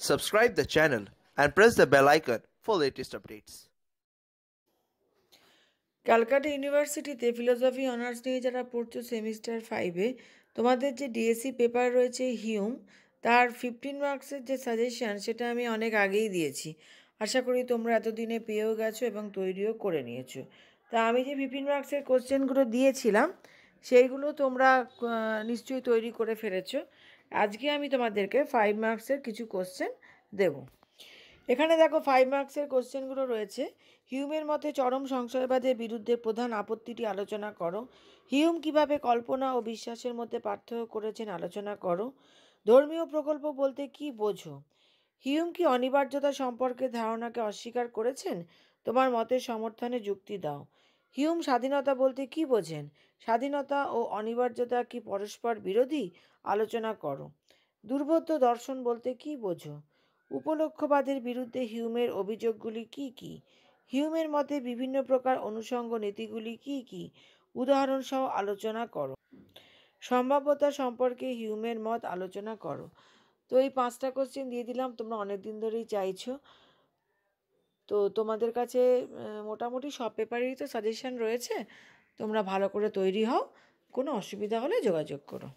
Subscribe the channel and press the bell icon for latest updates. Calcutta ইউনিভার্সিটিতে philosophy honours নিয়ে যারা পড়ছো semester 5-এ তোমাদের যে ডিএসসি পেপার রয়েছে হিউম, তার 15 মার্কসের যে সাজেশান সেটা আমি অনেক আগেই দিয়েছি। আশা করি তোমরা এতদিনে পেয়েও গেছো এবং তৈরিও করে নিয়েছো। তা আমি যে 15 মার্কসের কোশ্চেনগুলো দিয়েছিলাম সেইগুলো তোমরা নিশ্চয়ই তৈরি করে ফেলেছো। আজকে আমি তোমাদেরকে 5 মার্কসের কিছু কোশ্চেন দেবো। এখানে দেখো 5 মার্কসের কোশ্চেনগুলো রয়েছে। হিউমের মতে চরম সংশয়বাদের বিরুদ্ধে প্রধান আপত্তিটি আলোচনা করো। হিউম কিভাবে কল্পনা ও বিশ্বাসের মধ্যে পার্থক্য করেছেন আলোচনা করো। ধর্মীয় প্রকল্প বলতে কি বোঝো। হিউম কি অনিবার্যতা সম্পর্কে ধারণাকে অস্বীকার করেছেন? তোমার মতের সমর্থনে যুক্তি দাও। হিউম স্বাধীনতা বলতে কি বোঝেন? স্বাধীনতা ও অনিবার্যতা কি পরস্পর বিরোধী? আলোচনা করো। দুর্বোধ্য দর্শন বলতে কি বোঝো? উপলক্ষ্যবাদের বিরুদ্ধে হিউমের অভিযোগগুলি কি কি? হিউমের মতে বিভিন্ন প্রকার অনুষঙ্গ নীতিগুলি কি কি? উদাহরণসহ আলোচনা করো। সম্ভাব্যতা সম্পর্কে হিউমের মত আলোচনা করো। তো এই 5টা কোশ্চেন দিয়ে দিলাম, তোমরা অনেক দিন ধরেই চাইছো। তো তোমাদের কাছে মোটামুটি সব পেপারেরই তো সাজেশান রয়েছে, তোমরা ভালো করে তৈরি হও। কোনো অসুবিধা হলে যোগাযোগ করো।